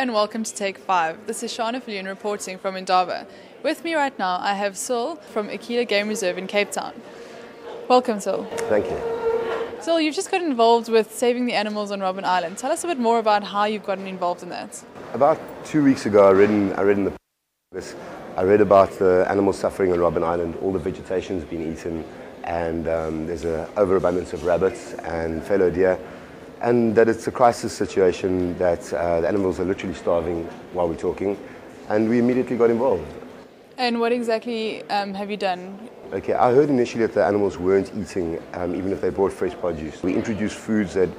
and welcome to Take 5. This is Shana Fillion reporting from Indaba. With me right now I have Searl from Aquila Game Reserve in Cape Town. Welcome, Searl. Thank you. Searl, you've just got involved with saving the animals on Robben Island. Tell us a bit more about how you've gotten involved in that. About 2 weeks ago I read about the animals suffering on Robben Island. All the vegetation's been eaten, and there's an overabundance of rabbits and fallow deer, and that it's a crisis situation, that the animals are literally starving while we're talking, and we immediately got involved. And what exactly have you done? Okay, I heard initially that the animals weren't eating, even if they bought fresh produce. We introduced foods that,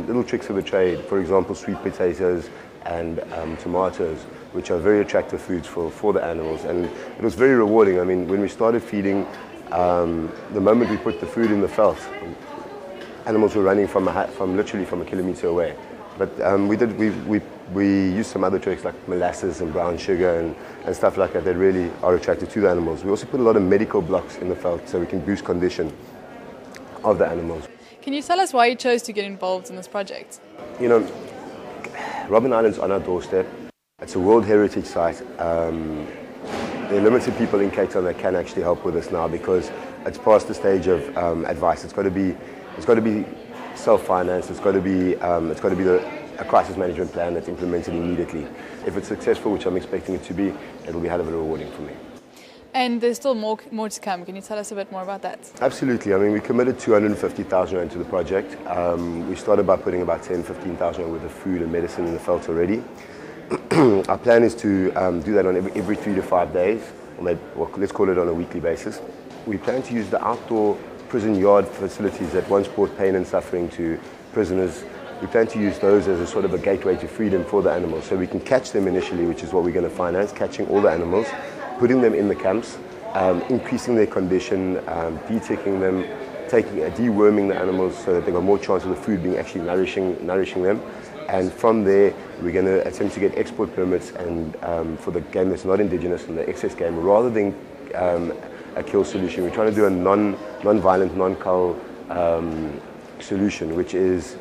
little tricks of the trade, for example, sweet potatoes and tomatoes, which are very attractive foods for the animals, and it was very rewarding. I mean, when we started feeding, the moment we put the food in the veld, animals were running from literally from a kilometer away. But we used some other tricks like molasses and brown sugar and stuff like that really are attractive to the animals. We also put a lot of medical blocks in the veld so we can boost condition of the animals. Can you tell us why you chose to get involved in this project? You know, Robben Island's on our doorstep. It's a World Heritage Site. There are limited people in Cape Town that can actually help with this now because it's past the stage of advice. It's got to be self-financed. It's got to be a crisis management plan that's implemented immediately. If it's successful, which I'm expecting it to be, it'll be hell of a rewarding for me. And there's still more to come. Can you tell us a bit more about that? Absolutely. I mean, we committed 250,000 rand to the project. We started by putting about 10,000-15,000 rand worth of food and medicine in the veld already. Our plan is to do that on every 3 to 5 days, or let's call it on a weekly basis. We plan to use the outdoor prison yard facilities that once brought pain and suffering to prisoners. We plan to use those as a sort of a gateway to freedom for the animals. So we can catch them initially, which is what we're going to finance, catching all the animals, putting them in the camps, increasing their condition, de-ticking them, deworming the animals so that they've got more chance of the food being actually nourishing them. And from there, we're going to attempt to get export permits and for the game that's not indigenous and the excess game, rather than a kill solution. We're trying to do a non-violent, non-cull solution, which is,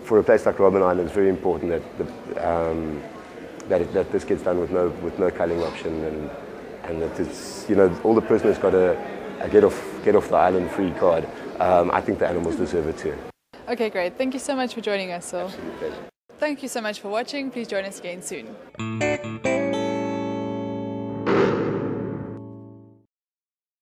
for a place like Robben Island, it's very important that this gets done with no culling option, and that it's, you know, all the prisoners got a get off the island free card. I think the animals deserve it too. Okay, great. Thank you so much for joining us, Searl. Absolute pleasure. Thank you so much for watching. Please join us again soon.